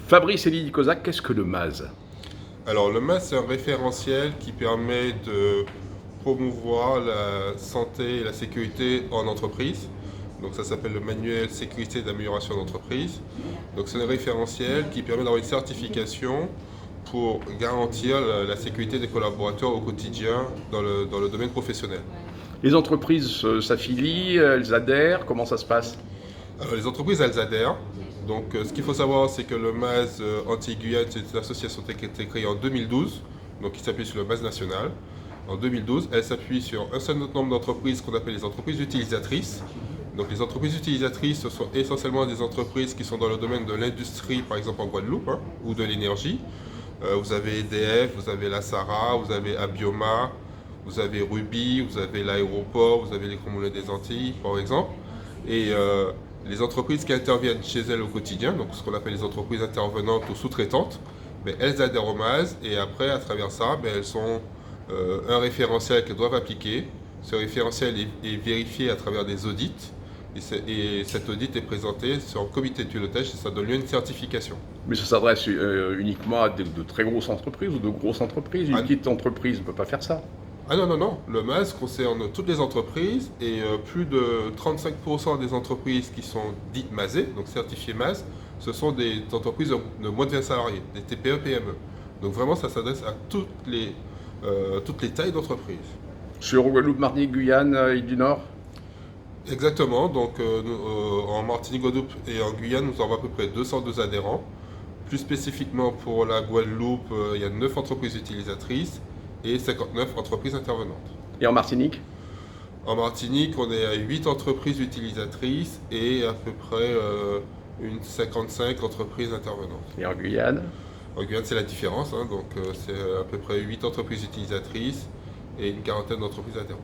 Fabrice et Lydie Kozak, qu'est-ce que le MAZ? Alors le MAS, c'est un référentiel qui permet de promouvoir la santé et la sécurité en entreprise. Donc ça s'appelle le manuel sécurité d'amélioration d'entreprise. Donc c'est un référentiel qui permet d'avoir une certification pour garantir la sécurité des collaborateurs au quotidien dans le domaine professionnel. Les entreprises s'affilient, elles adhèrent, comment ça se passe? Alors, les entreprises, elles adhèrent. Donc ce qu'il faut savoir, c'est que le MAS Antilles-Guyane, c'est une association qui a été créée en 2012, donc qui s'appuie sur le MAS national. En 2012, elle s'appuie sur un certain nombre d'entreprises qu'on appelle les entreprises utilisatrices. Donc les entreprises utilisatrices, ce sont essentiellement des entreprises qui sont dans le domaine de l'industrie, par exemple en Guadeloupe, ou de l'énergie. Vous avez EDF, vous avez la Sara, vous avez Abioma, vous avez Ruby, vous avez l'aéroport, vous avez les Grands Moulins des Antilles, par exemple. Et les entreprises qui interviennent chez elles au quotidien, donc ce qu'on appelle les entreprises intervenantes ou sous-traitantes, elles adhèrent au MAS et après, à travers ça, elles ont un référentiel qu'elles doivent appliquer. Ce référentiel est vérifié à travers des audits et cet audit est présenté sur un comité de pilotage et ça donne lieu à une certification. Mais ça s'adresse uniquement à de très grosses entreprises ou de grosses entreprises. Une petite entreprise ne peut pas faire ça. Ah non, non, non. Le MAS concerne toutes les entreprises et plus de 35% des entreprises qui sont dites MASées, donc certifiées MAS, ce sont des entreprises de moins de 20 salariés, des TPE-PME. Donc vraiment, ça s'adresse à toutes les tailles d'entreprises. Sur Guadeloupe, Martinique, Guyane, île du Nord? Exactement. Donc en Martinique, Guadeloupe et en Guyane, nous avons à peu près 202 adhérents. Plus spécifiquement pour la Guadeloupe, il y a 9 entreprises utilisatrices et 59 entreprises intervenantes. Et en Martinique? En Martinique, on est à 8 entreprises utilisatrices et à peu près une 55 entreprises intervenantes. Et en Guyane? En Guyane, c'est la différence, donc c'est à peu près 8 entreprises utilisatrices et une quarantaine d'entreprises adhérentes.